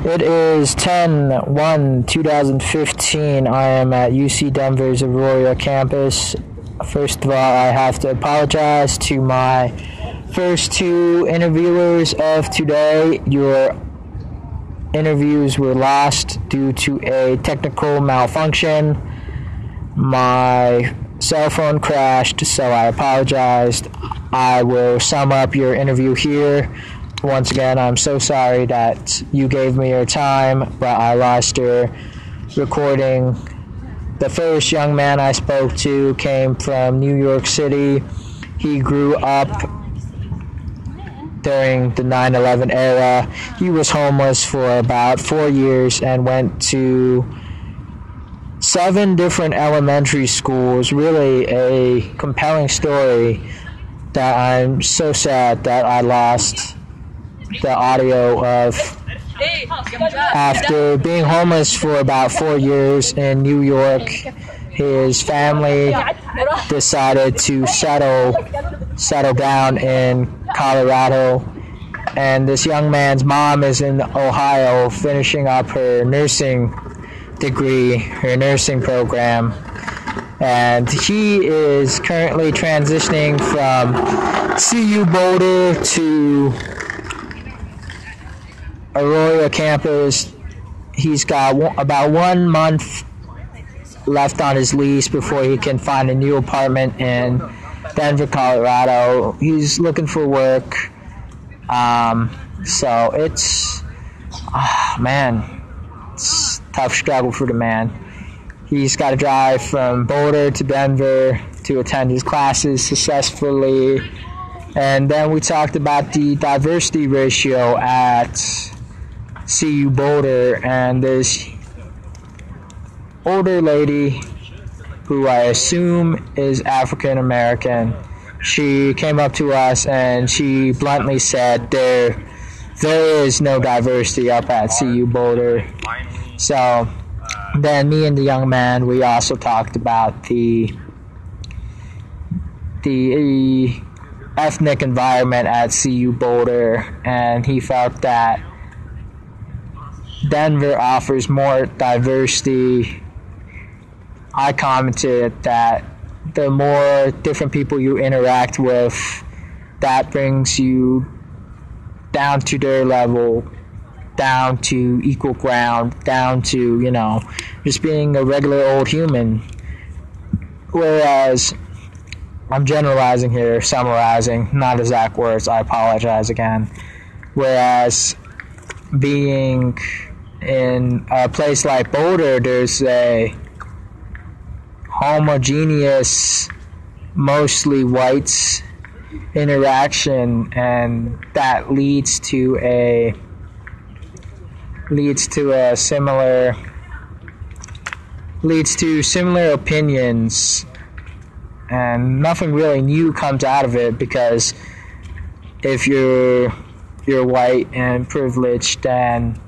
It is 10/1/2015. I am at UC Denver's Auraria campus. First of all, I have to apologize to my first two interviewers of today. Your interviews were lost due to a technical malfunction. My cell phone crashed, so I apologized. I will sum up your interview here. Once again, I'm so sorry that you gave me your time, but I lost your recording. The first young man I spoke to came from New York City. He grew up during the 9/11 era. He was homeless for about 4 years and went to 7 different elementary schools. Really a compelling story that I'm so sad that I lost the audio of. After being homeless for about 4 years in New York, his family decided to settle down in Colorado, and this young man's mom is in Ohio finishing up her nursing degree, her nursing program, and he is currently transitioning from CU Boulder to Auraria campus. He's got about 1 month left on his lease before he can find a new apartment in Denver, Colorado. He's looking for work. So it's, it's a tough struggle for the man. He's got to drive from Boulder to Denver to attend his classes successfully. And then we talked about the diversity ratio at CU Boulder, and this older lady who I assume is African American, she came up to us and she bluntly said there is no diversity up at CU Boulder. So then me and the young man, we also talked about the ethnic environment at CU Boulder, and he felt that Denver offers more diversity. I commented that the more different people you interact with, that brings you down to their level, down to equal ground, down to, just being a regular old human. Whereas, I'm generalizing here, summarizing, not exact words, I apologize again. Whereas, being in a place like Boulder, there's a homogeneous, mostly whites interaction, and that leads to similar opinions, and nothing really new comes out of it, because if you're white and privileged, then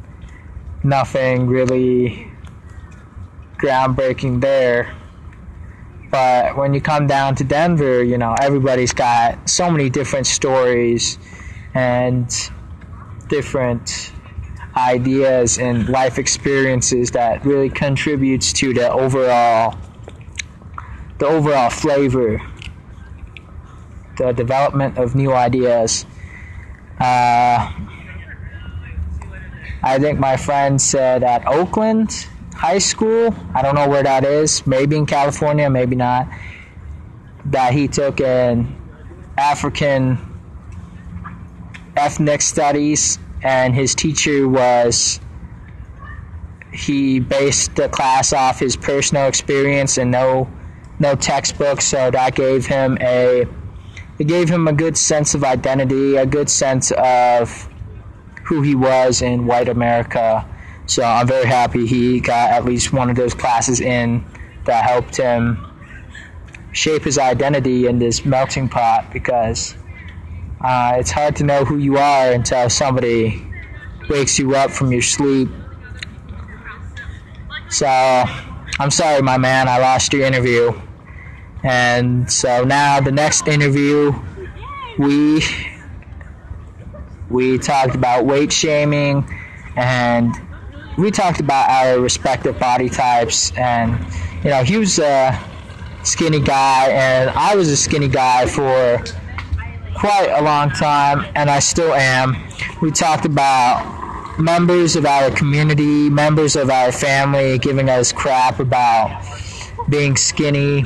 nothing really groundbreaking there. But when you come down to Denver, everybody's got so many different stories and different ideas and life experiences that really contributes to the overall flavor, the development of new ideas. I think my friend said at Oakland High School, I don't know where that is, maybe in California, maybe not, that he took an African ethnic studies, and his teacher he based the class off his personal experience and no textbook, so that gave him a good sense of identity, a good sense of who he was in white America. So I'm very happy he got at least one of those classes in that helped him shape his identity in this melting pot, because it's hard to know who you are until somebody wakes you up from your sleep. So I'm sorry, my man, I lost your interview. And so now the next interview, we talked about weight shaming and we talked about our respective body types. And he was a skinny guy, and I was a skinny guy for quite a long time, and I still am. We talked about members of our community, members of our family giving us crap about being skinny,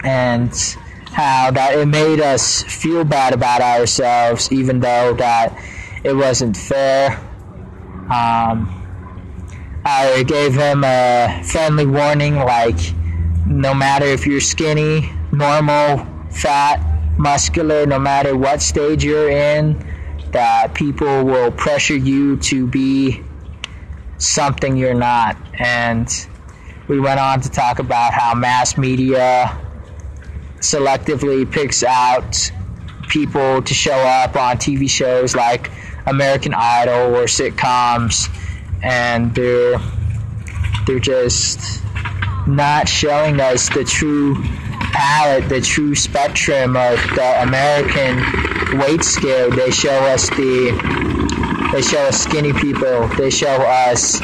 and how that it made us feel bad about ourselves, even though that it wasn't fair. I gave him a friendly warning, like, no matter if you're skinny, normal, fat, muscular, no matter what stage you're in, that people will pressure you to be something you're not. And we went on to talk about how mass media selectively picks out people to show up on TV shows like American Idol or sitcoms, and they're just not showing us the true palette, the true spectrum of the American weight scale. They show us skinny people. They show us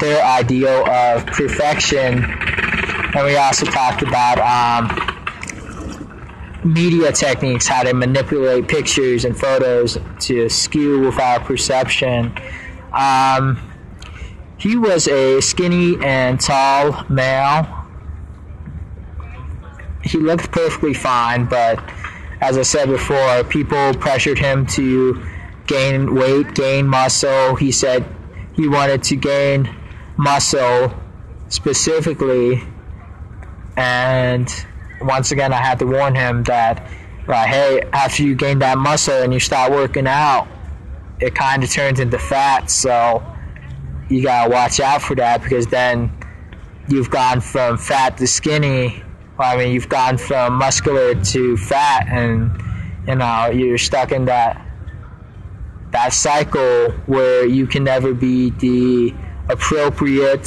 their ideal of perfection. And we also talked about media techniques, how they manipulate pictures and photos to skew with our perception. He was a skinny and tall male. He looked perfectly fine, but as I said before, people pressured him to gain weight, gain muscle. He said he wanted to gain muscle specifically, and once again I had to warn him that, like, hey, after you gain that muscle and you start working out, it kind of turns into fat, so you gotta watch out for that, because then you've gone from fat to skinny. Well, I mean, you've gone from muscular to fat, and you're stuck in that cycle where you can never be the appropriate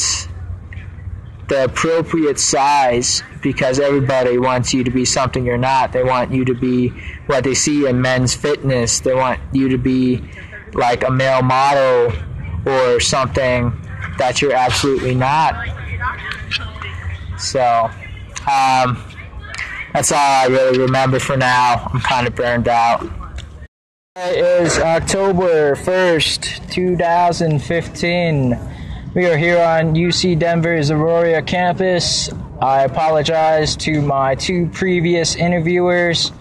size, because everybody wants you to be something you're not. They want you to be what they see in men's fitness. They want you to be like a male model or something that you're absolutely not. So that's all I really remember for now. I'm kind of burned out. It is October 1st, 2015. We are here on UC Denver's Auraria campus. I apologize to my two previous interviewers.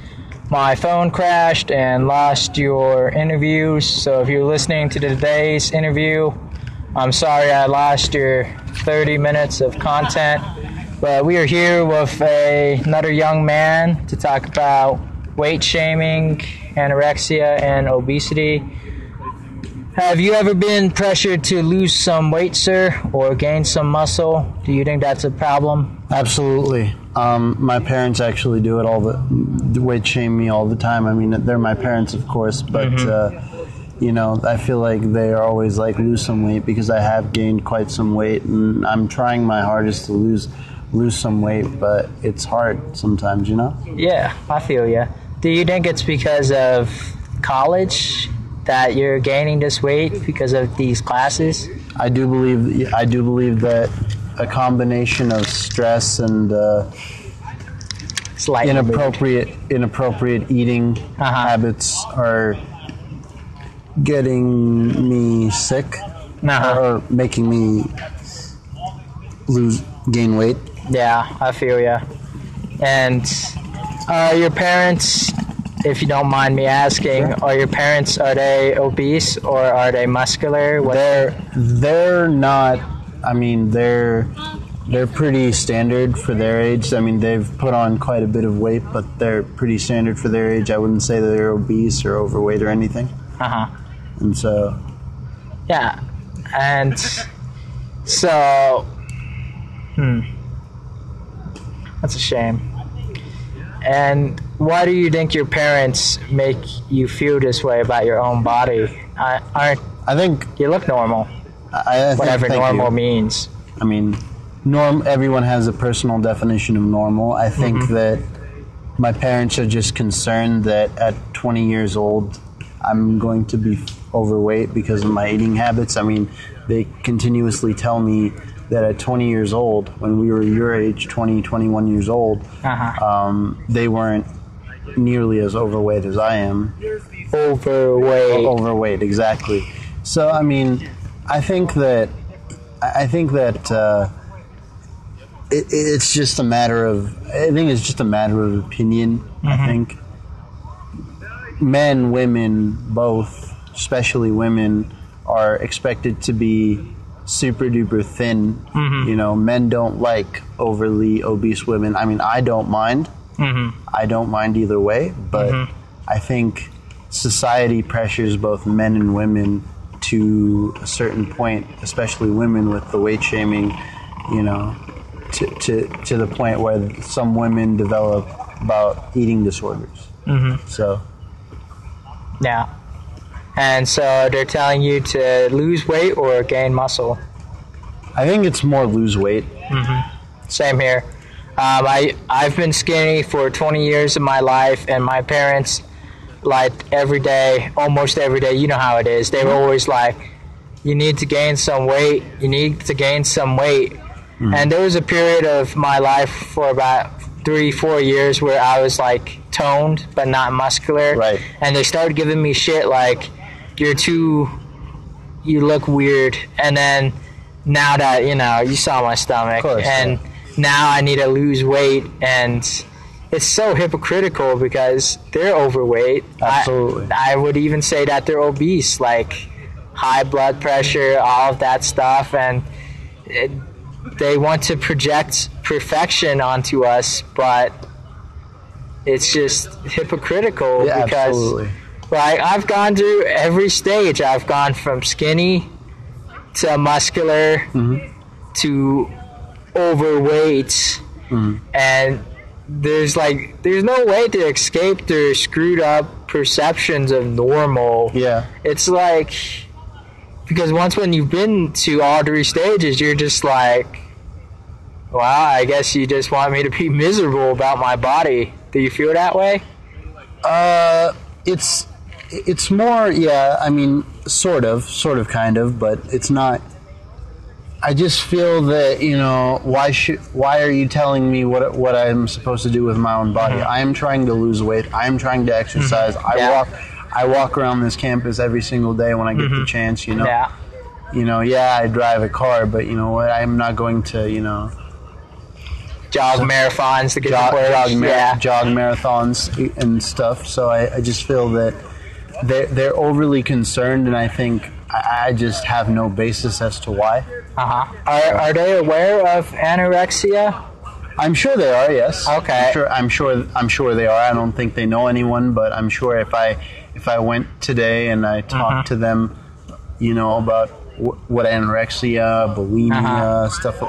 My phone crashed and lost your interviews, so if you're listening to today's interview, I'm sorry I lost your 30 minutes of content. But we are here with another young man to talk about weight shaming, anorexia, and obesity. Have you ever been pressured to lose some weight, sir, or gain some muscle? Do you think that's a problem? Absolutely. My parents actually do it the weight shame me all the time. I mean, they're my parents, of course, but I feel like they are always like, lose some weight, because I have gained quite some weight, and I'm trying my hardest to lose some weight, but it's hard sometimes, Yeah, I feel you. Do you think it's because of college that you're gaining this weight, because of these classes? I do believe that a combination of stress and inappropriate eating habits are getting me sick or making me gain weight. Yeah, I feel ya. And your parents, if you don't mind me asking, sure. Are they obese or are they muscular? They're not. I mean, they're pretty standard for their age. I mean, they've put on quite a bit of weight, but they're pretty standard for their age. I wouldn't say that they're obese or overweight or anything. And so, yeah, and so, that's a shame. And why do you think your parents make you feel this way about your own body? I think you look normal. Whatever normal means. I mean, everyone has a personal definition of normal. I think that my parents are just concerned that at 20 years old, I'm going to be overweight because of my eating habits. I mean, they continuously tell me that at 20 years old, when we were your age, 20, 21 years old, they weren't nearly as overweight as I am. Overweight, exactly. So, I mean, I think that it's just a matter of, opinion. I think men, women, both, especially women, are expected to be super duper thin. You know, men don't like overly obese women. I mean, I don't mind. I don't mind either way, but I think society pressures both men and women to a certain point, especially women with the weight shaming, you know, to the point where some women develop about eating disorders. So, yeah. And so they're telling you to lose weight or gain muscle? I think it's more lose weight. Same here. I've been skinny for 20 years of my life, and my parents, like every day, almost every day, you know how it is, they were always like, you need to gain some weight, you need to gain some weight. And there was a period of my life for about 3-4 years where I was like toned but not muscular. Right. And they started giving me shit like, you look weird. And then now that, you know, you saw my stomach, course, and now I need to lose weight, and it's so hypocritical because they're overweight. Absolutely. I would even say that they're obese, like high blood pressure, all of that stuff, and they want to project perfection onto us, but it's just hypocritical because absolutely. Like, I've gone through every stage. I've gone from skinny to muscular to overweight, and there's no way to escape their screwed up perceptions of normal. Yeah. It's like, because when you've been to all 3 stages, you're just like, wow, I guess you just want me to be miserable about my body. Do you feel that way? It's more, yeah, I mean, sort of, kind of, but it's not. I just feel that, you know, why are you telling me what I'm supposed to do with my own body? I am trying to lose weight. I am trying to exercise. I walk around this campus every single day when I get the chance, you know. Yeah. You know, I drive a car, but you know what? I'm not going to, you know, jog marathons to get jog marathons and stuff. So I just feel that they're overly concerned, and I think I just have no basis as to why. Are they aware of anorexia? I'm sure they are. Yes. Okay. I'm sure they are. I don't think they know anyone, but I'm sure if I went today and I talked to them, you know, about what anorexia, bulimia, stuff,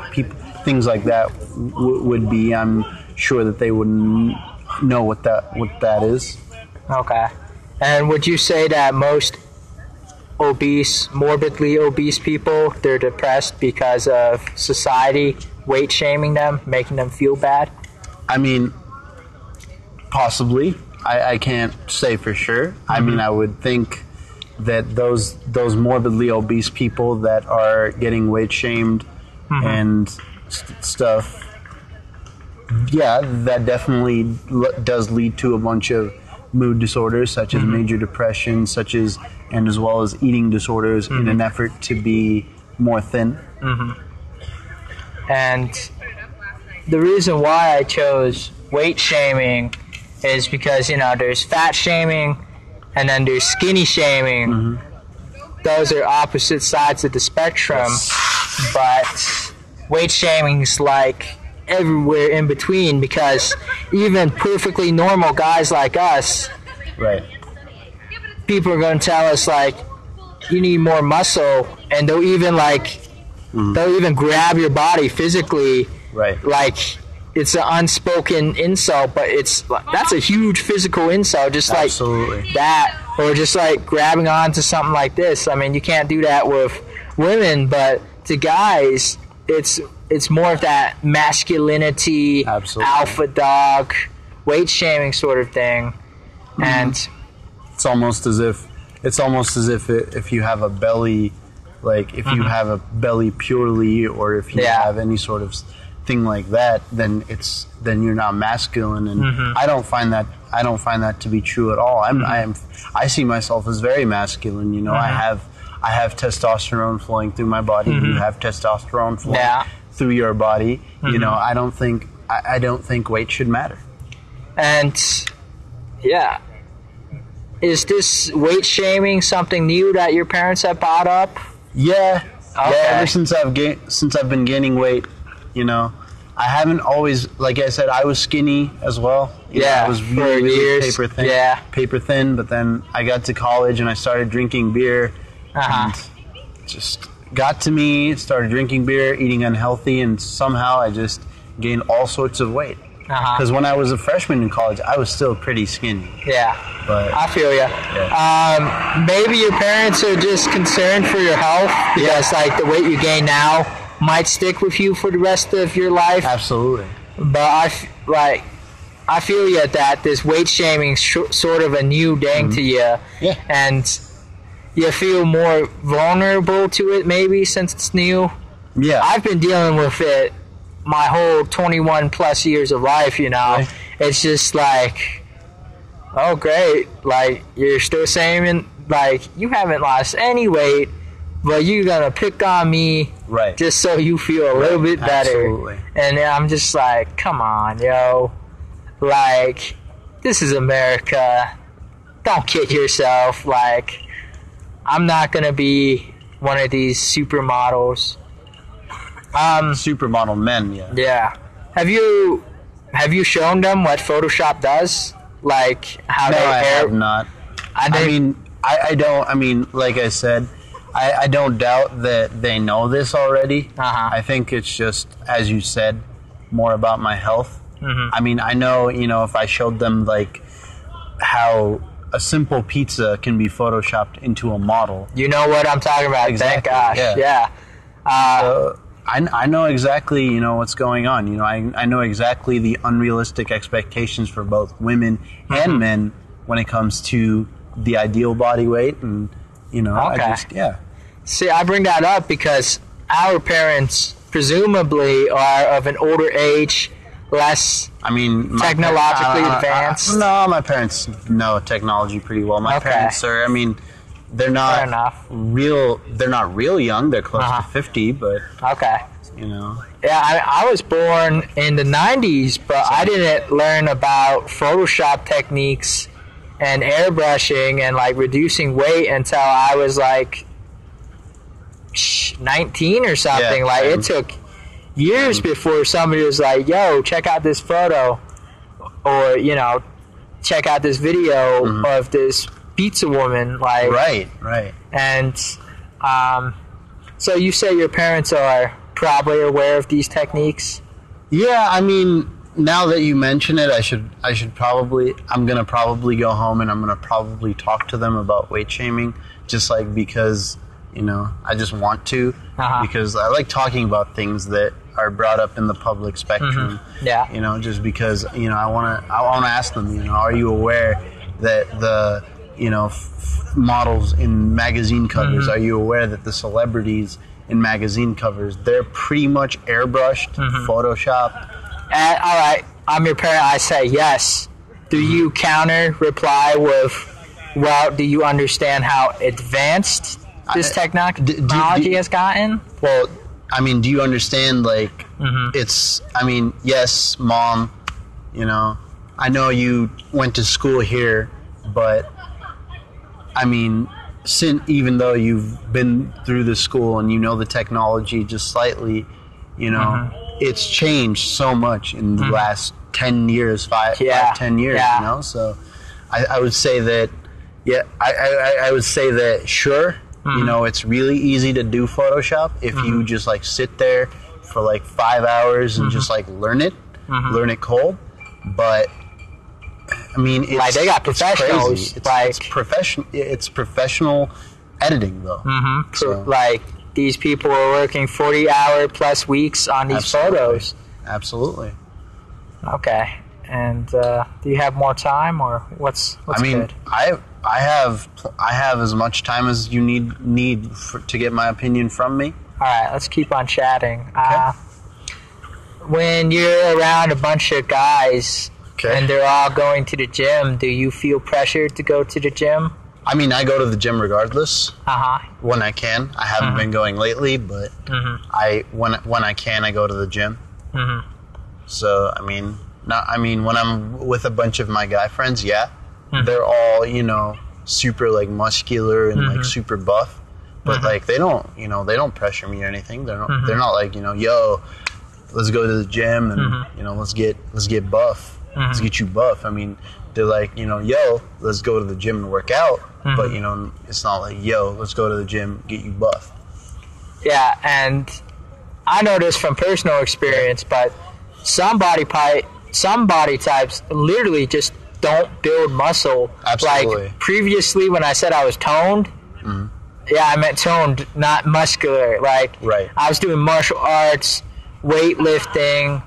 things like that would be, I'm sure that they would know what that is. Okay. And would you say that most morbidly obese people, they're depressed because of society weight shaming them, making them feel bad? I mean, possibly. I can't say for sure. I mean, I would think that those morbidly obese people that are getting weight shamed and stuff, yeah, that definitely does lead to a bunch of mood disorders, such as major depression, and as well as eating disorders, in an effort to be more thin. And the reason why I chose weight shaming is because, you know, there's fat shaming and then there's skinny shaming. Those are opposite sides of the spectrum, but weight shaming is like everywhere in between, because even perfectly normal guys like us, right, people are going to tell us like, you need more muscle, and they'll even grab your body physically, right, like it's an unspoken insult, but that's a huge physical insult, just like absolutely that, or just like grabbing onto something like this. I mean, you can't do that with women, but to guys, it's more of that masculinity, absolutely, alpha dog, weight shaming sort of thing. And it's almost as if it's almost as if you have a belly, like if you have a belly purely, or if you have any sort of thing like that, then you're not masculine, and I don't find that to be true at all. I see myself as very masculine. You know, I have testosterone flowing through my body. You have testosterone flowing through your body. You know, I don't think weight should matter. And is this weight shaming something new that your parents have brought up? Yeah. Okay. Yeah, ever since I've been gaining weight, you know, I haven't always, like I said, I was skinny as well. You know, I was really paper thin. But then I got to college and I started drinking beer, and just got to me. Started drinking beer, eating unhealthy, and somehow I just gained all sorts of weight. Because when I was a freshman in college, I was still pretty skinny. Yeah, but I feel you. Yeah. Maybe your parents are just concerned for your health because, like, the weight you gain now might stick with you for the rest of your life. Absolutely. But I feel you that this weight shaming sort of a new thing to you, and you feel more vulnerable to it maybe since it's new. Yeah, I've been dealing with it my whole 21 plus years of life, you know. Right. It's just like, oh great, like you're still saying like you haven't lost any weight, but you're gonna pick on me just so you feel a little bit better. Absolutely. And I'm just like, come on, yo, like this is America, don't kid yourself. Like, I'm not gonna be one of these supermodels. Supermodel men, yeah. Have you shown them what Photoshop does? Like how I have not. I don't. I mean, like I said, I don't doubt that they know this already. I think it's just, as you said, more about my health. I mean, I know, you know, if I showed them like how a simple pizza can be photoshopped into a model. You know what I'm talking about? Exactly. Thank gosh. Yeah. I know exactly, you know, what's going on. You know, I know exactly the unrealistic expectations for both women and men when it comes to the ideal body weight, and, you know, See, I bring that up because our parents presumably are of an older age, less technologically advanced. No, my parents know technology pretty well. My parents are, I mean, they're not real young. They're close to 50, but you know. Yeah, I was born in the 90s, but I didn't learn about Photoshop techniques and airbrushing and like reducing weight until I was like 19 or something. Like it took years before somebody was like, "Yo, check out this photo," or, you know, check out this video of this pizza woman. Like right. And so you say your parents are probably aware of these techniques? Yeah, I mean, now that you mention it, I'm gonna probably go home and I'm gonna probably talk to them about weight shaming, just like because, you know, I just want to, because I like talking about things that are brought up in the public spectrum. Yeah, you know, just because, you know, I wanna ask them, you know, are you aware that the, you know, models in magazine covers, are you aware that the celebrities in magazine covers, they're pretty much airbrushed, photoshopped? And, all right, I'm your parent, I say yes. Do you counter reply with, well, do you understand how advanced this technology has gotten? Well, I mean, do you understand, like, it's, I mean, yes, Mom, you know, I know you went to school here, but, I mean, even though you've been through the school and you know the technology just slightly, you know, it's changed so much in the last 10 years, 10 years, you know? So I would say that, I would say that, sure, you know, it's really easy to do Photoshop if you just, like, sit there for, like, 5 hours and just, like, learn it cold. But, I mean, it's, like, they got professionals. It's professional editing, though. So, like, these people are working 40-hour plus weeks on these photos. Absolutely. Okay. And do you have more time, or what's good? I have as much time as you need to get my opinion from me. All right, let's keep on chatting. Okay. When you're around a bunch of guys and they're all going to the gym, do you feel pressured to go to the gym? I mean, I go to the gym regardless. When I can. I haven't been going lately, but when I can, I go to the gym. So I mean, when I'm with a bunch of my guy friends, they're all super like muscular and like super buff, but like they don't pressure me or anything. They're not like yo, let's go to the gym and let's get buff. Let's get you buff. I mean, they're like, yo, let's go to the gym and work out. But, it's not like, yo, let's go to the gym, get you buff. Yeah, and I know this from personal experience, but some body types literally just don't build muscle. Absolutely. Like, previously when I said I was toned, I meant toned, not muscular. Like, I was doing martial arts, weightlifting,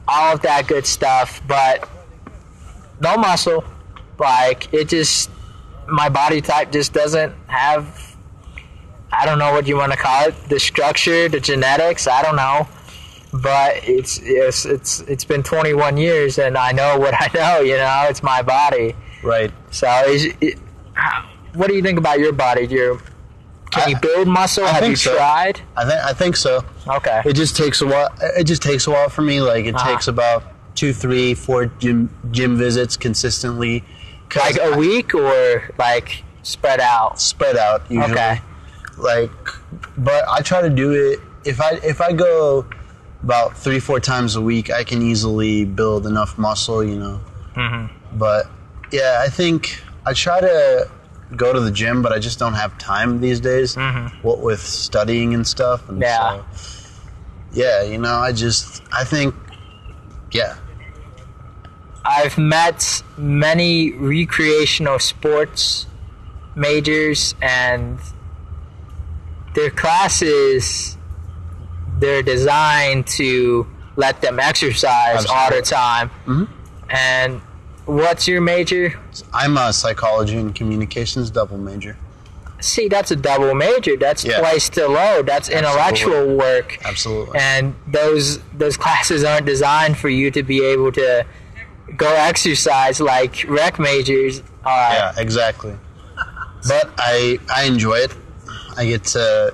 all of that good stuff, but no muscle. Like, my body type just doesn't have, I don't know what you want to call it, the structure, the genetics, I don't know. But it's been 21 years and I know what I know, it's my body. Right. So what do you think about your body? Can you build muscle? Have you tried? I think so. Okay. It just takes a while for me. Like it takes about 2, 3, 4 gym visits consistently. Like a week or like spread out? Spread out usually. Okay. Like, but I try to do it if I go about 3, 4 times a week, I can easily build enough muscle, But yeah, I think I try to go to the gym, but I just don't have time these days. What with studying and stuff, and so I think. I've met many recreational sports majors, and their classes, they're designed to let them exercise all the time. And what's your major? I'm a psychology and communications double major. See, that's a double major. That's twice the load. That's intellectual work. Absolutely. And those classes aren't designed for you to be able to go exercise like rec majors are. Yeah, exactly. But I enjoy it. I get to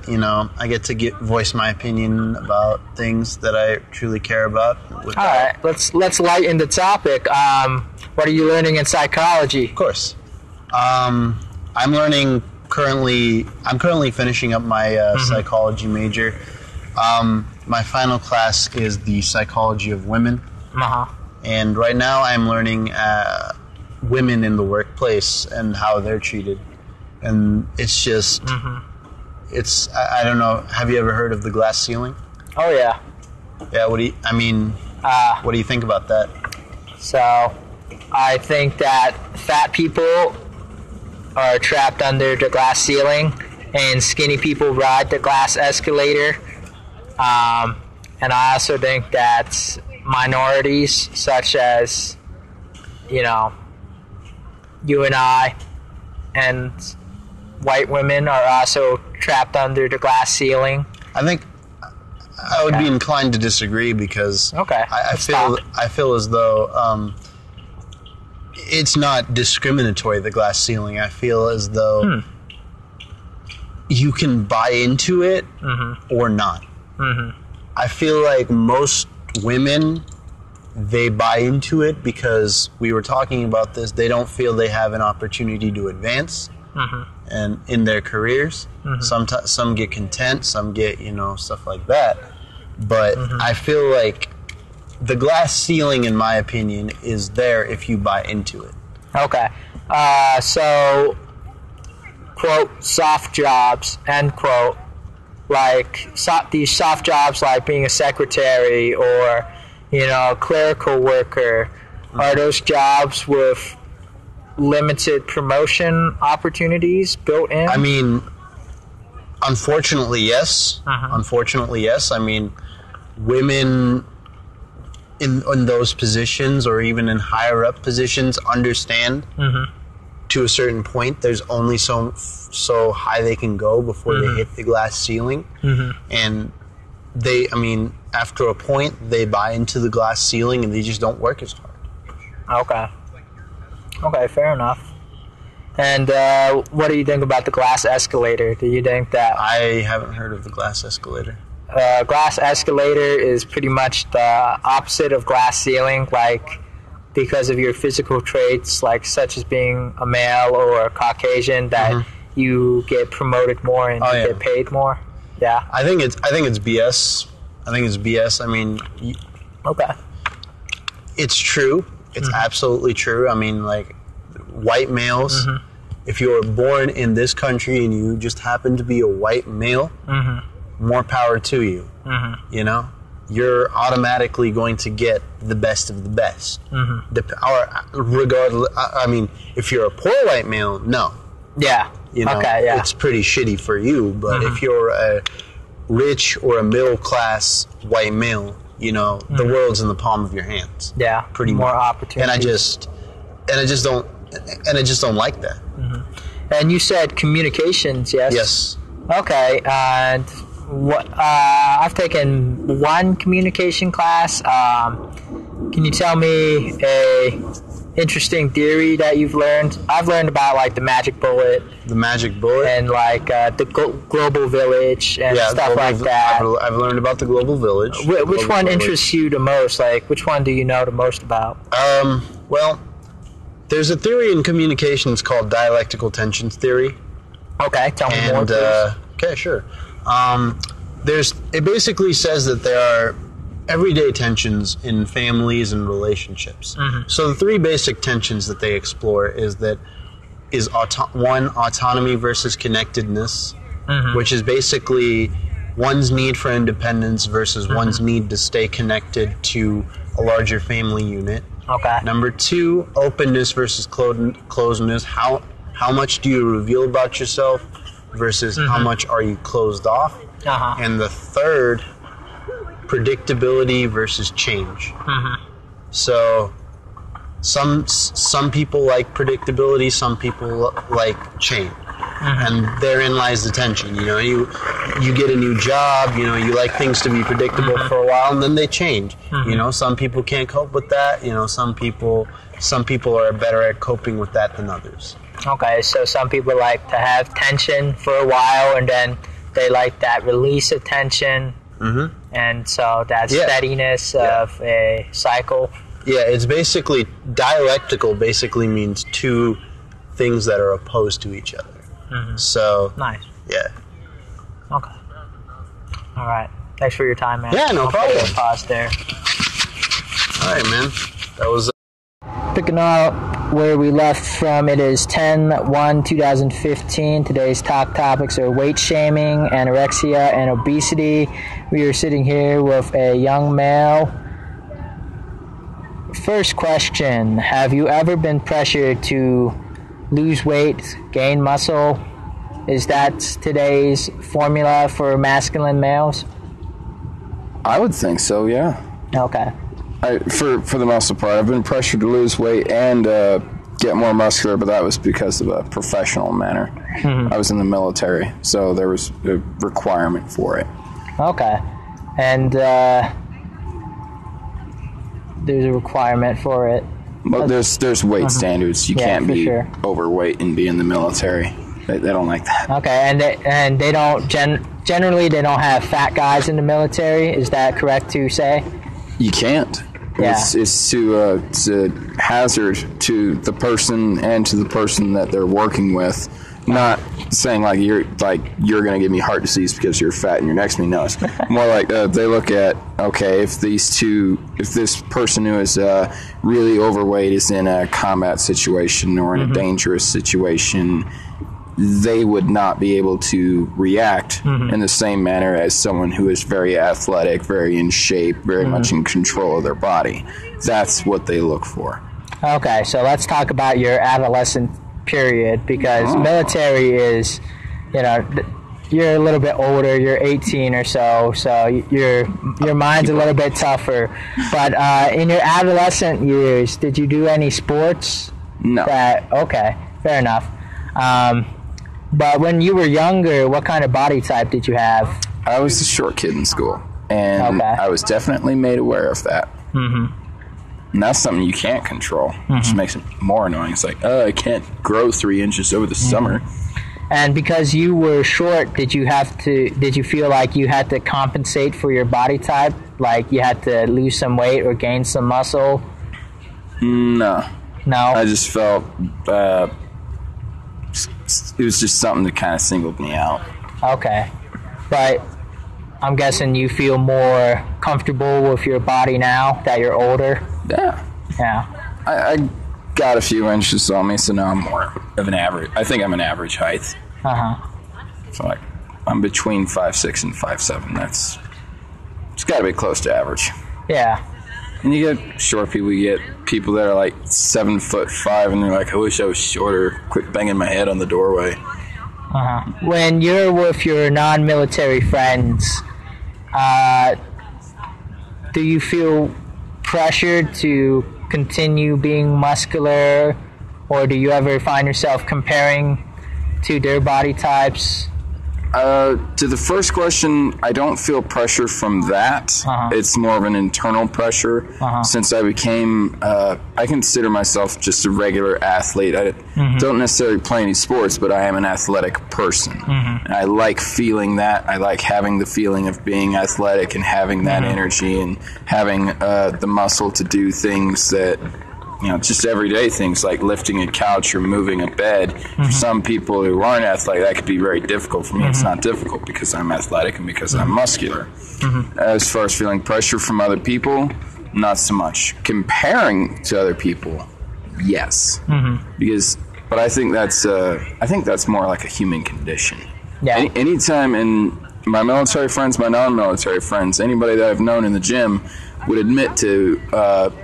voice my opinion about things that I truly care about. All right, let's lighten the topic. What are you learning in psychology? Of course, I'm currently finishing up my psychology major. My final class is the psychology of women, and right now I'm learning women in the workplace and how they're treated, and it's just. I don't know. Have you ever heard of the glass ceiling? Oh yeah. Yeah. What do you think about that? So, I think that fat people are trapped under the glass ceiling, and skinny people ride the glass escalator. And I also think that minorities, such as you and I, and white women are also trapped under the glass ceiling. I think I would be inclined to disagree because I feel as though it's not discriminatory, the glass ceiling. I feel as though you can buy into it or not. I feel like most women, they buy into it because we were talking about this. They don't feel they have an opportunity to advance. And in their careers, some get content, some get stuff like that. But I feel like the glass ceiling, in my opinion, is there if you buy into it. Okay, so quote soft jobs end quote, like these soft jobs like being a secretary or a clerical worker. Are those jobs with limited promotion opportunities built in? I mean, unfortunately, yes. Unfortunately, yes. I mean, women in those positions or even in higher up positions understand to a certain point, there's only so high they can go before they hit the glass ceiling. And after a point, they buy into the glass ceiling and they just don't work as hard. Okay, fair enough. And what do you think about the glass escalator? Do you think that... I haven't heard of the glass escalator. Glass escalator is pretty much the opposite of glass ceiling, like, because of your physical traits, like such as being a male or a Caucasian, that you get promoted more and you get paid more. Yeah. I think it's BS. I mean, okay. It's true. It's absolutely true. I mean, like, white males, if you were born in this country and you just happen to be a white male, more power to you. You know, you're automatically going to get the best of the best. Regardless, I mean, if you're a poor white male, no. Yeah. You know, it's pretty shitty for you. But if you're a rich or a middle class white male, you know, the world's in the palm of your hands. Yeah. Pretty more much. opportunities. And I just don't like that. And you said communications, yes? Yes. Okay, and I've taken one communication class. Can you tell me a interesting theory that you've learned? I've learned about, like, the magic bullet. The magic bullet? And, like, the global village and stuff like that. I've learned about the global village. Which one interests you the most? Like, which one do you know the most about? Well, there's a theory in communications called dialectical tensions theory. Okay, tell me more, please. Okay, sure. It basically says that there are everyday tensions in families and relationships. So the three basic tensions that they explore is one, autonomy versus connectedness, which is basically one's need for independence versus one's need to stay connected to a larger family unit. Okay. Number two, openness versus closedness. How much do you reveal about yourself versus how much are you closed off? And the third, predictability versus change. So some people like predictability, some people like change. And therein lies the tension. You know, you get a new job, you know, you like things to be predictable for a while, and then they change. You know, some people can't cope with that. You know, some people are better at coping with that than others. Okay, so some people like to have tension for a while, and then they like that release of tension, and so that steadiness of a cycle. Yeah, it's basically dialectical. Basically means two things that are opposed to each other. So nice. Yeah. Okay. All right. Thanks for your time, man. Yeah, no problem. Pause there. All right, man. That was picking up where we left from. It is 10/1/2015. Today's top topics are weight shaming, anorexia, and obesity. We are sitting here with a young male. First question: have you ever been pressured to lose weight, gain muscle? Is that today's formula for masculine males? I would think so, yeah. Okay. For the most part, I've been pressured to lose weight and get more muscular, but that was because of a professional manner. I was in the military, so there was a requirement for it. Okay. And there's a requirement for it. Well, there's weight standards. You can't be overweight and be in the military. They don't like that. Okay, and they don't generally they don't have fat guys in the military. Is that correct to say? You can't. Yeah. It's a hazard to the person and to the person that they're working with. Not saying like you're gonna give me heart disease because you're fat and you're next to me. No, it's more like they look at, okay, if this person who is really overweight is in a combat situation or in a dangerous situation, they would not be able to react in the same manner as someone who is very athletic, very in shape, very much in control of their body. That's what they look for. Okay, so let's talk about your adolescent period, because military is, you know, you're a little bit older, you're 18 or so your mind's a little bit tougher. But in your adolescent years, did you do any sports? No. Okay. Fair enough. But when you were younger, what kind of body type did you have? I was the short kid in school, and I was definitely made aware of that. Mm-hmm. And that's something you can't control, which makes it more annoying. It's like, I can't grow 3 inches over the summer. And because you were short, did you feel like you had to compensate for your body type? Like you had to lose some weight or gain some muscle? No. I just felt it was just something that kind of singled me out. Okay. But I'm guessing you feel more comfortable with your body now that you're older? Yeah. I got a few inches on me, so now I'm more of an average. I think I'm an average height. So like, I'm between 5'6" and 5'7". It's got to be close to average. Yeah. And you get short people. You get people that are like 7'5", and they're like, I wish I was shorter. Quit banging my head on the doorway. When you're with your non-military friends, do you feel pressured to continue being muscular, or do you ever find yourself comparing to their body types? To the first question, I don't feel pressure from that. It's more of an internal pressure. Since I became, I consider myself just a regular athlete. I don't necessarily play any sports, but I am an athletic person. And I like feeling that. I like having the feeling of being athletic and having that energy and having the muscle to do things that, just everyday things like lifting a couch or moving a bed. For some people who aren't athletic, that could be very difficult. For me, it's not difficult because I'm athletic and because I'm muscular. As far as feeling pressure from other people, not so much. Comparing to other people, yes. But I think that's more like a human condition. Yeah. Anytime in my military friends, my non-military friends, anybody that I've known in the gym would admit to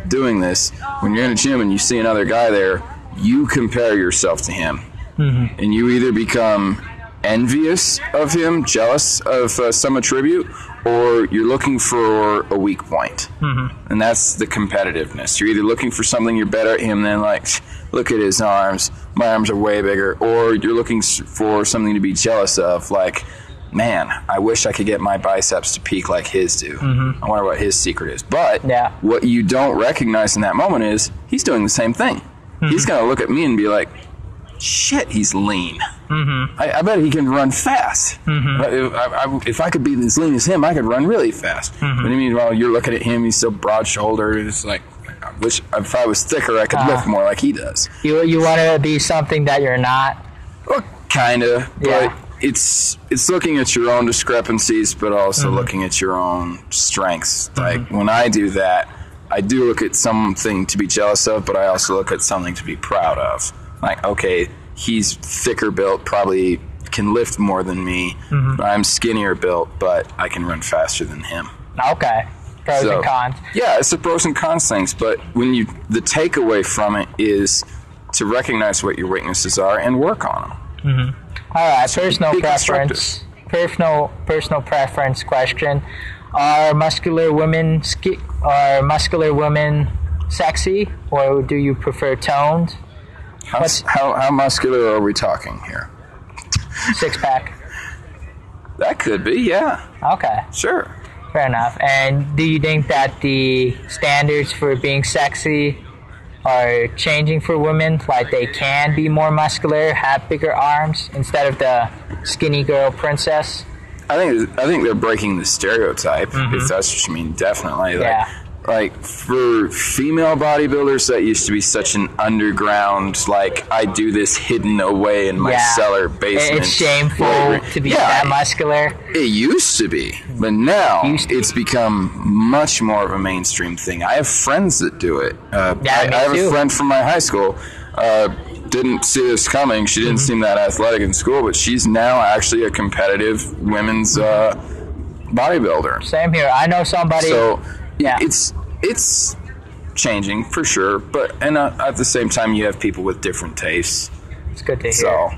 doing this. When you're in a gym and you see another guy there, you compare yourself to him. And you either become envious of him, jealous of some attribute, or you're looking for a weak point. And that's the competitiveness. You're either looking for something you're better at him than, like, look at his arms, my arms are way bigger, or you're looking for something to be jealous of, like, man, I wish I could get my biceps to peak like his do. I wonder what his secret is. But what you don't recognize in that moment is he's doing the same thing. He's going to look at me and be like, shit, he's lean. I bet he can run fast. If I could be as lean as him, I could run really fast. But I mean, while you're looking at him, he's so broad-shouldered. It's like, I wish if I was thicker, I could lift more like he does. You want to be something that you're not? Well, kind of, but it's looking at your own discrepancies, but also looking at your own strengths. Like, when I do that, I do look at something to be jealous of, but I also look at something to be proud of. Like, okay, he's thicker built, probably can lift more than me. I'm skinnier built, but I can run faster than him. Okay. Pros and cons. Yeah, it's the pros and cons things, but the takeaway from it is to recognize what your weaknesses are and work on them. All right, personal preference. Personal preference question: Are muscular women sexy, or do you prefer toned? How muscular are we talking here? 6-pack. That could be, yeah. Okay. Sure. Fair enough. And do you think that the standards for being sexy are changing for women? Like, they can be more muscular, have bigger arms, instead of the skinny girl princess? I think they're breaking the stereotype, if that's what you mean, definitely. Like, for female bodybuilders, that used to be such an underground, like, I do this hidden away in my cellar basement. It's shameful to be that muscular. It used to be, but now it's become much more of a mainstream thing. I have friends that do it. I have a friend from my high school. Didn't see this coming. She didn't seem that athletic in school, but she's now actually a competitive women's bodybuilder. Same here. I know somebody. So it's changing for sure, but at the same time, you have people with different tastes. It's good to hear. So,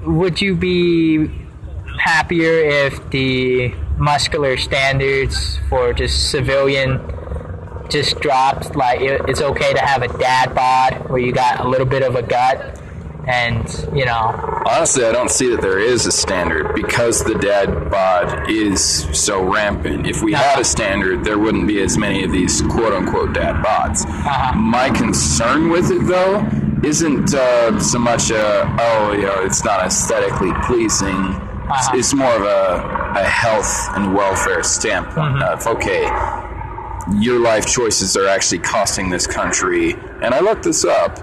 would you be happier if the muscular standards for just civilian just dropped, like it's okay to have a dad bod where you got a little bit of a gut, and Honestly, I don't see that there is a standard because the dad bod is so rampant. If we had a standard, there wouldn't be as many of these quote-unquote dad bods. My concern with it, though, isn't so much it's not aesthetically pleasing. It's more of a health and welfare standpoint of, okay, your life choices are actually costing this country, and I looked this up,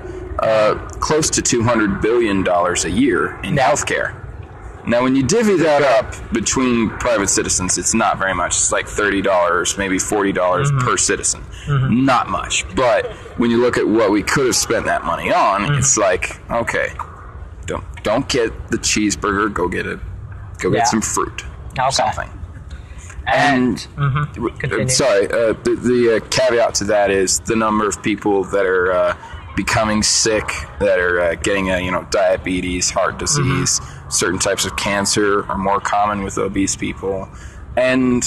close to $200 billion a year in healthcare. Now, when you divvy that up between private citizens, it's not very much. It's like $30, maybe $40 per citizen. Not much. But when you look at what we could have spent that money on, it's like, okay, don't get the cheeseburger. Go get some fruit or something. And sorry, the caveat to that is the number of people that are becoming sick, that are getting diabetes, heart disease, certain types of cancer are more common with obese people. And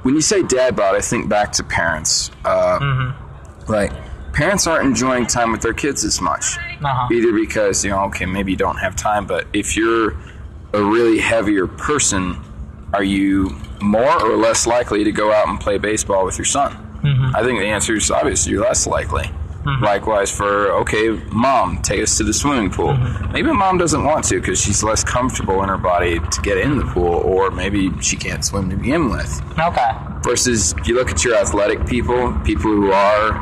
when you say dad bod, I think back to parents. Like, parents aren't enjoying time with their kids as much, either because maybe you don't have time, but if you're a really heavier person, are you more or less likely to go out and play baseball with your son? I think the answer is obviously you're less likely. Likewise for, okay, mom, take us to the swimming pool. Maybe mom doesn't want to because she's less comfortable in her body to get in the pool, or maybe she can't swim to begin with. Versus you look at your athletic people who are...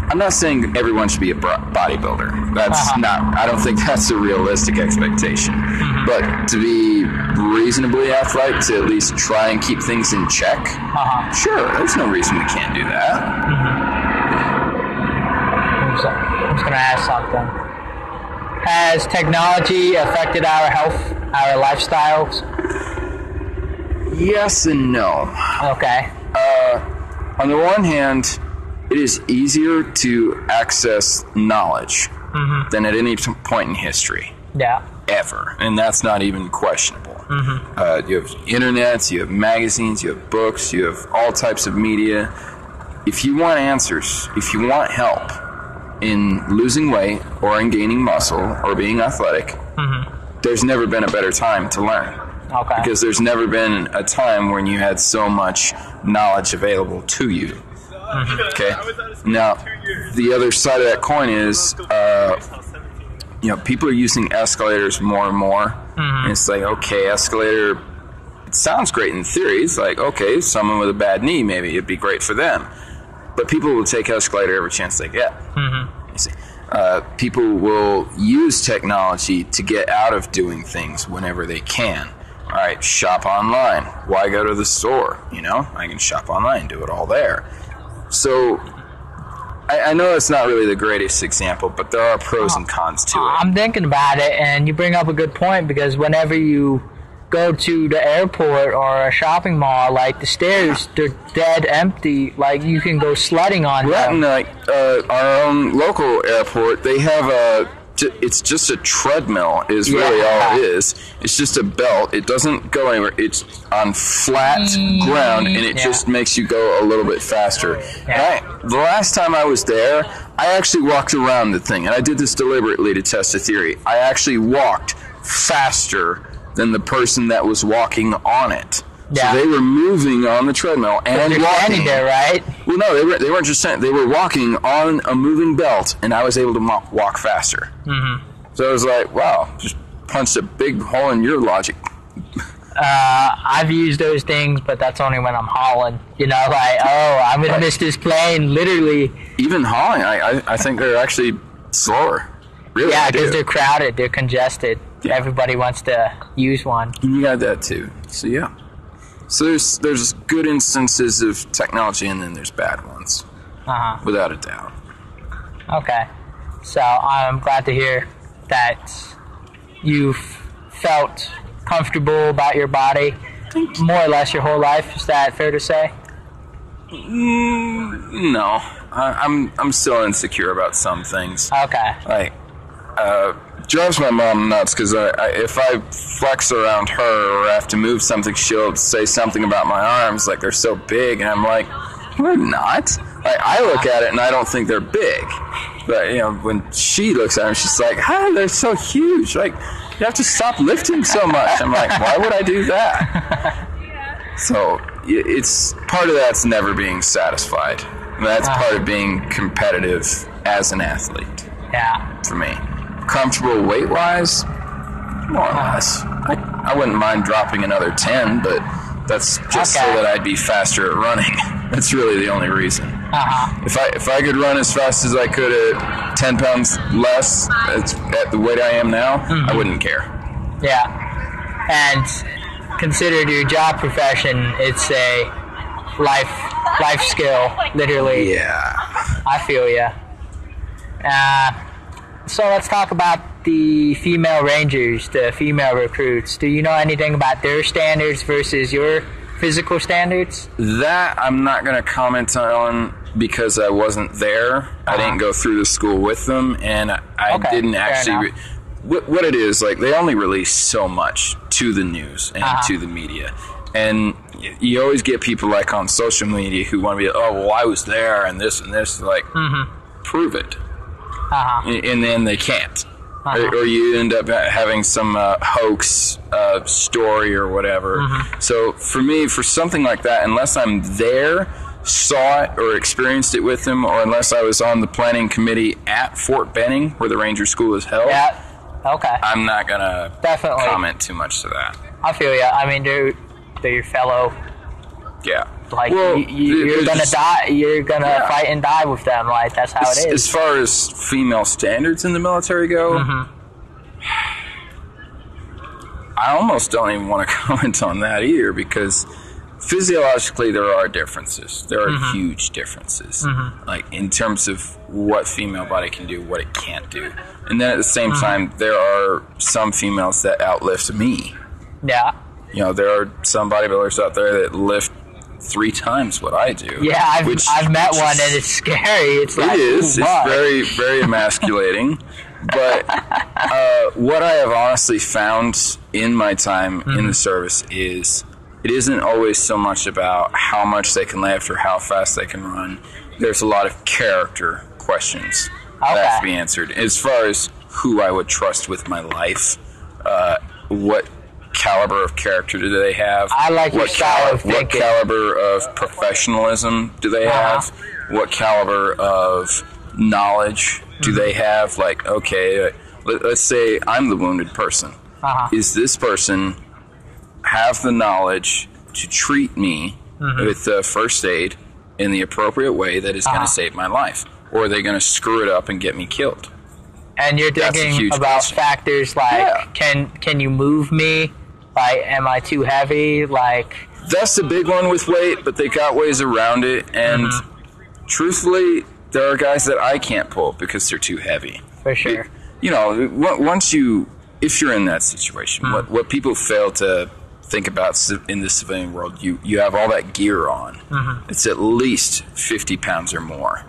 I'm not saying everyone should be a bodybuilder. That's not... I don't think that's a realistic expectation. But to be reasonably athletic, to at least try and keep things in check, sure, there's no reason we can't do that. I was going to ask something. Has technology affected our health, our lifestyles? Yes and no. Okay. On the one hand, it is easier to access knowledge than at any point in history. Yeah. Ever. And that's not even questionable. You have internets, you have magazines, you have books, you have all types of media. If you want answers, if you want help in losing weight or in gaining muscle or being athletic, there's never been a better time to learn. Because there's never been a time when you had so much knowledge available to you. Okay? Now, the other side of that coin is, people are using escalators more and more. And it's like, okay, escalator, it sounds great in theory. It's like, okay, someone with a bad knee, maybe it'd be great for them. But people will take escalator every chance they get. You see, people will use technology to get out of doing things whenever they can. All right, shop online. Why go to the store? I can shop online, do it all there. So I know it's not really the greatest example, but there are pros and cons to it. I'm thinking about it, and you bring up a good point, because whenever you go to the airport or a shopping mall, like the stairs, they're dead empty. Like you can go sledding on them. Like our own local airport, they have it's just a treadmill is really all it is. It's just a belt. It doesn't go anywhere. It's on flat ground, and it just makes you go a little bit faster. The last time I was there, I actually walked around the thing, and I did this deliberately to test a theory. I actually walked faster than the person that was walking on it. So they were moving on the treadmill and walking. Standing there, right? Well, no, they weren't just standing. They were walking on a moving belt, and I was able to walk faster. So I was like, wow, just punched a big hole in your logic. I've used those things, but that's only when I'm hauling. I'm going to miss this plane, literally. Even hauling, I think they're actually slower. Really, because they're crowded, they're congested. Everybody wants to use one. And you got that too. So yeah. So there's good instances of technology, and then there's bad ones. Without a doubt. Okay. So I'm glad to hear that you've felt comfortable about your body more or less your whole life. Is that fair to say? No. I'm still insecure about some things. Okay. Like, drives my mom nuts because if I flex around her or have to move something, she'll say something about my arms, like they're so big, and I'm like, We're not. Like, I look at it and I don't think they're big. But, you know, when she looks at them, she's like, they're so huge. Like, you have to stop lifting so much. I'm like, why would I do that? So, it's part of that's never being satisfied. That's part of being competitive as an athlete. Yeah. For me. Comfortable weight-wise, more or less. I wouldn't mind dropping another 10, but that's just so that I'd be faster at running. That's really the only reason. If I could run as fast as I could at 10 pounds less at the weight I am now, I wouldn't care. Yeah. And considered your job profession, it's a life skill, literally. Yeah. I feel ya. So let's talk about the female rangers, the female recruits. Do you know anything about their standards versus your physical standards? That I'm not going to comment on because I wasn't there. I didn't go through the school with them, and I didn't actually... What it is, like, they only release so much to the news and to the media. And you always get people, like, on social media who want to be, I was there and this. Like, prove it. And then they can't. Or you end up having some hoax story or whatever. So for me, for something like that, unless I'm there, saw it or experienced it with them, or unless I was on the planning committee at Fort Benning, where the Ranger School is held, I'm not going to comment too much to that. I feel ya. I mean, they're your fellow. Yeah. Like, you're gonna die. You're gonna fight and die with them. Like, that's how it is. As far as female standards in the military go, I almost don't even want to comment on that either, because physiologically there are differences. There are huge differences, like in terms of what female body can do, what it can't do, and then at the same time, there are some females that outlift me. Yeah. You know, there are some bodybuilders out there that lift 3 times what I do. Yeah, I've met one, and it's scary. It's like, it's very, very emasculating. But what I have honestly found in my time in the service is it isn't always so much about how much they can lift or how fast they can run. There's a lot of character questions that have to be answered. As far as who I would trust with my life, what caliber of character do they have? I like your style of thinking. What caliber of professionalism do they have? What caliber of knowledge do they have? Like, okay, let's say I'm the wounded person. Is this person have the knowledge to treat me with first aid in the appropriate way that is going to save my life? Or are they going to screw it up and get me killed? And you're thinking about factors like, can you move me? Like, am I too heavy? Like, that's the big one with weight, but they got ways around it. And truthfully, there are guys that I can't pull because they're too heavy. For sure. You know, if you're in that situation, what people fail to think about in the civilian world, you have all that gear on. It's at least 50 pounds or more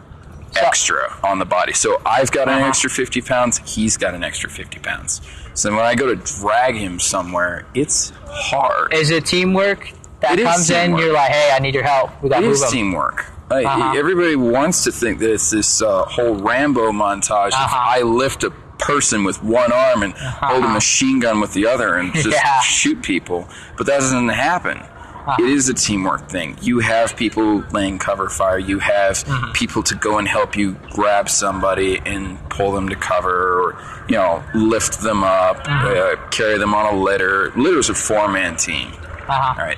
extra on the body. So I've got an extra 50 pounds, he's got an extra 50 pounds. So when I go to drag him somewhere, it's hard. Is it teamwork that comes in? You're like, hey, I need your help. We got to move them. It is teamwork. Everybody wants to think that it's this whole Rambo montage of I lift a person with one arm and hold a machine gun with the other and just shoot people. But that doesn't happen. It is a teamwork thing. You have people laying cover fire. You have people to go and help you grab somebody and pull them to cover, or lift them up, carry them on a litter. Litter's a 4-man team. All right,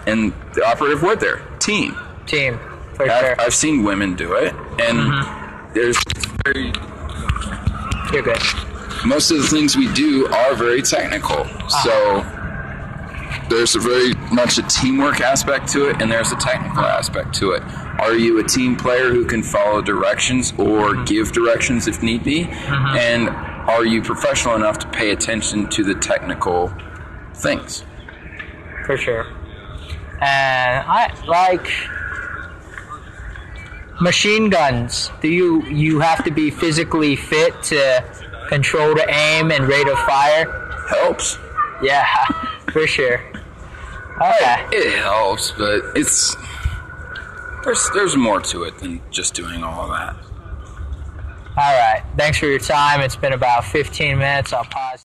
and the operative word there, team. Team, for sure. I've seen women do it, and there's very. You're good. Most of the things we do are very technical, so. There's very much a teamwork aspect to it, and there's a technical aspect to it. Are you a team player who can follow directions or give directions if need be? And are you professional enough to pay attention to the technical things? For sure. And I like machine guns. Do you have to be physically fit to control the aim and rate of fire? Helps. Yeah, for sure. Okay. It helps, but There's more to it than just doing all of that. All right. Thanks for your time. It's been about 15 minutes. I'll pause.